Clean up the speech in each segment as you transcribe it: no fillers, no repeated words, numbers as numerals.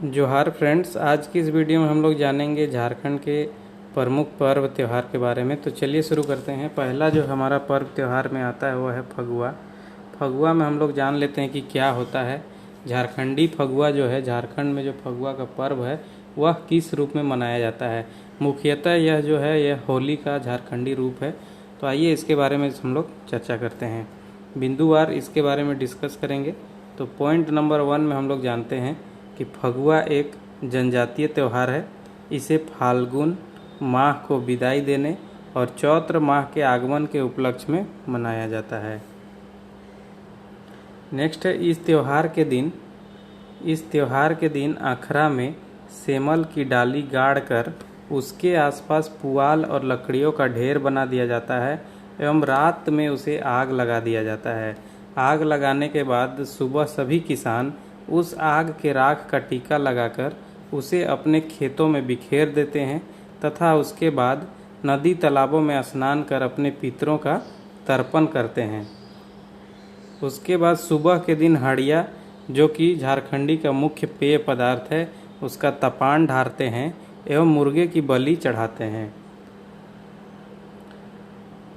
जोहार फ्रेंड्स, आज की इस वीडियो में हम लोग जानेंगे झारखंड के प्रमुख पर्व त्यौहार के बारे में। तो चलिए शुरू करते हैं। पहला जो हमारा पर्व त्यौहार में आता है वह है फगुआ। फगुआ में हम लोग जान लेते हैं कि क्या होता है। झारखंडी फगुआ जो है, झारखंड में जो फगुआ का पर्व है वह किस रूप में मनाया जाता है। मुख्यतः यह जो है यह होली का झारखंडी रूप है। तो आइए इसके बारे में हम लोग चर्चा करते हैं, बिंदुवार इसके बारे में डिस्कस करेंगे। तो पॉइंट नंबर 1 में हम लोग जानते हैं कि फगुआ एक जनजातीय त्यौहार है। इसे फाल्गुन माह को विदाई देने और चैत्र माह के आगमन के उपलक्ष्य में मनाया जाता है। नेक्स्ट है, इस त्यौहार के दिन अखरा में सेमल की डाली गाड़कर उसके आसपास पुआल और लकड़ियों का ढेर बना दिया जाता है एवं रात में उसे आग लगा दिया जाता है। आग लगाने के बाद सुबह सभी किसान उस आग के राख का टीका लगाकर उसे अपने खेतों में बिखेर देते हैं तथा उसके बाद नदी तालाबों में स्नान कर अपने पितरों का तर्पण करते हैं। उसके बाद सुबह के दिन हड़िया, जो कि झारखंडी का मुख्य पेय पदार्थ है, उसका तपान ढारते हैं एवं मुर्गे की बलि चढ़ाते हैं।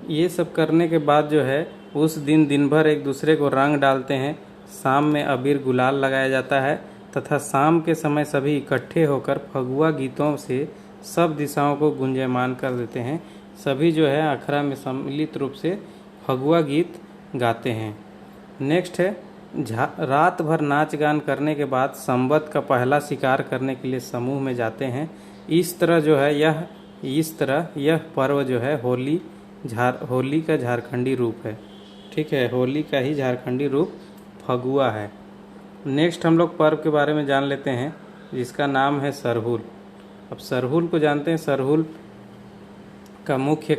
ये सब करने के बाद जो है उस दिन भर एक दूसरे को रंग डालते हैं। शाम में अबीर गुलाल लगाया जाता है तथा शाम के समय सभी इकट्ठे होकर फगुआ गीतों से सब दिशाओं को गुंजयमान कर देते हैं। सभी जो है अखड़ा में सम्मिलित रूप से फगुआ गीत गाते हैं। नेक्स्ट है, रात भर नाच गान करने के बाद संवत का पहला शिकार करने के लिए समूह में जाते हैं। इस तरह यह पर्व जो है होली का झारखंडी रूप है। ठीक है, होली का ही झारखंडी रूप फगुआ है। नेक्स्ट हम लोग पर्व के बारे में जान लेते हैं जिसका नाम है सरहुल। अब सरहुल को जानते हैं। सरहुल का मुख्य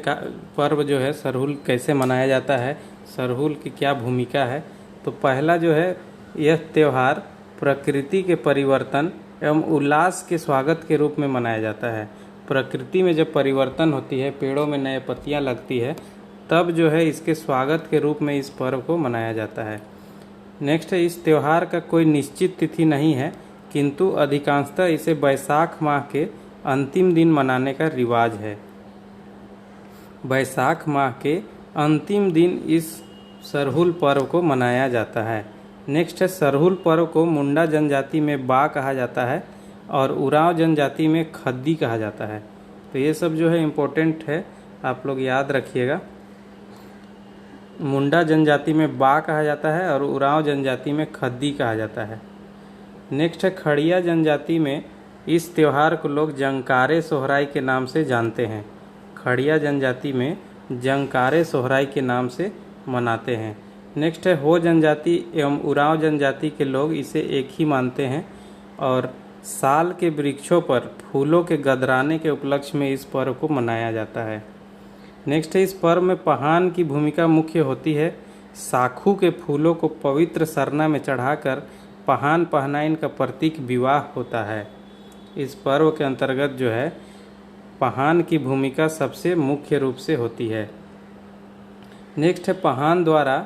पर्व जो है, सरहुल कैसे मनाया जाता है, सरहुल की क्या भूमिका है। तो पहला जो है, यह त्यौहार प्रकृति के परिवर्तन एवं उल्लास के स्वागत के रूप में मनाया जाता है। प्रकृति में जब परिवर्तन होती है, पेड़ों में नए पत्तियां लगती है, तब जो है इसके स्वागत के रूप में इस पर्व को मनाया जाता है। नेक्स्ट है, इस त्यौहार का कोई निश्चित तिथि नहीं है, किंतु अधिकांशतः इसे बैसाख माह के अंतिम दिन मनाने का रिवाज है। बैसाख माह के अंतिम दिन इस सरहुल पर्व को मनाया जाता है। नेक्स्ट है, सरहुल पर्व को मुंडा जनजाति में बा कहा जाता है और उरांव जनजाति में खद्दी कहा जाता है। तो ये सब जो है इम्पोर्टेंट है, आप लोग याद रखिएगा। मुंडा जनजाति में बा कहा जाता है और उरांव जनजाति में खद्दी कहा जाता है। नेक्स्ट है, खड़िया जनजाति में इस त्यौहार को लोग जंकारे सोहराई के नाम से जानते हैं। खड़िया जनजाति में जंकारे सोहराई के नाम से मनाते हैं। नेक्स्ट है, हो जनजाति एवं उरांव जनजाति के लोग इसे एक ही मानते हैं और साल के वृक्षों पर फूलों के गदराने के उपलक्ष्य में इस पर्व को मनाया जाता है। नेक्स्ट है, इस पर्व में पहान की भूमिका मुख्य होती है। साखू के फूलों को पवित्र सरना में चढ़ाकर पहान पहनाइन का प्रतीक विवाह होता है। इस पर्व के अंतर्गत जो है पहान की भूमिका सबसे मुख्य रूप से होती है। नेक्स्ट है, पहान द्वारा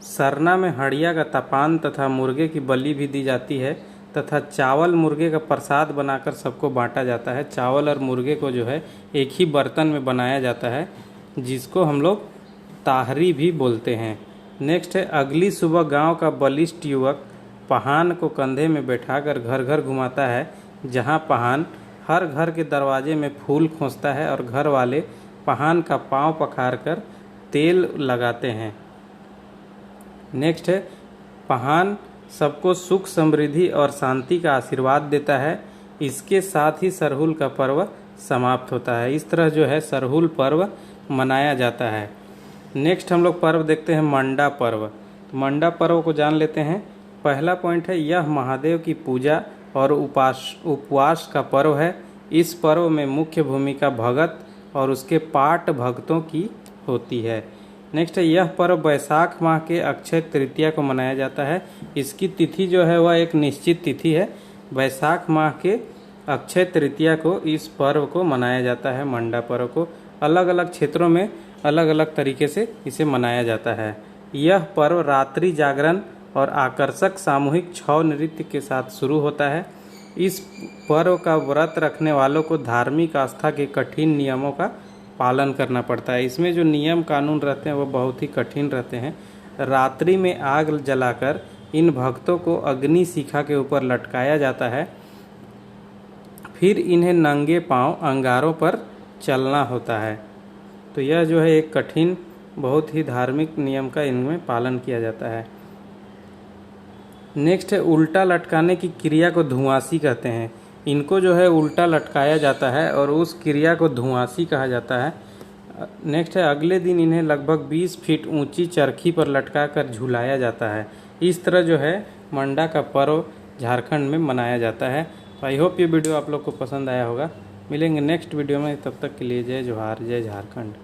सरना में हड़िया का तपान तथा मुर्गे की बलि भी दी जाती है तथा चावल मुर्गे का प्रसाद बनाकर सबको बांटा जाता है। चावल और मुर्गे को जो है एक ही बर्तन में बनाया जाता है, जिसको हम लोग ताहरी भी बोलते हैं। नेक्स्ट है, अगली सुबह गांव का बलिष्ठ युवक पहान को कंधे में बैठाकर घर घर घुमाता है, जहां पहान हर घर के दरवाजे में फूल खोसता है और घर वाले पहान का पांव पखारकर तेल लगाते हैं। नेक्स्ट है, पहान सबको सुख समृद्धि और शांति का आशीर्वाद देता है। इसके साथ ही सरहुल का पर्व समाप्त होता है। इस तरह जो है सरहुल पर्व मनाया जाता है। नेक्स्ट हम लोग पर्व देखते हैं मंडा पर्व। तो मंडा पर्व को जान लेते हैं। पहला पॉइंट है, यह महादेव की पूजा और उपवास का पर्व है। इस पर्व में मुख्य भूमिका भगत और उसके पाठ भक्तों की होती है। नेक्स्ट है, यह पर्व बैसाख माह के अक्षय तृतीया को मनाया जाता है। इसकी तिथि जो है वह एक निश्चित तिथि है। बैसाख माह के अक्षय तृतीया को इस पर्व को मनाया जाता है। मंडा पर्व को अलग अलग क्षेत्रों में अलग अलग तरीके से इसे मनाया जाता है। यह पर्व रात्रि जागरण और आकर्षक सामूहिक छौ नृत्य के साथ शुरू होता है। इस पर्व का व्रत रखने वालों को धार्मिक आस्था के कठिन नियमों का पालन करना पड़ता है। इसमें जो नियम कानून रहते हैं वो बहुत ही कठिन रहते हैं। रात्रि में आग जलाकर इन भक्तों को अग्नि शिखा के ऊपर लटकाया जाता है, फिर इन्हें नंगे पांव अंगारों पर चलना होता है। तो यह जो है एक कठिन, बहुत ही धार्मिक नियम का इनमें पालन किया जाता है। नेक्स्ट है उल्टा लटकाने की क्रिया को धुआंसी कहते हैं। इनको जो है उल्टा लटकाया जाता है और उस क्रिया को धुआंसी कहा जाता है। नेक्स्ट है अगले दिन इन्हें लगभग 20 फीट ऊंची चरखी पर लटकाकर झुलाया जाता है। इस तरह जो है मंडा का पर्व झारखंड में मनाया जाता है। आई होप ये वीडियो आप लोग को पसंद आया होगा। मिलेंगे नेक्स्ट वीडियो में, तब तक के लिए जय जोहार, जय झारखंड।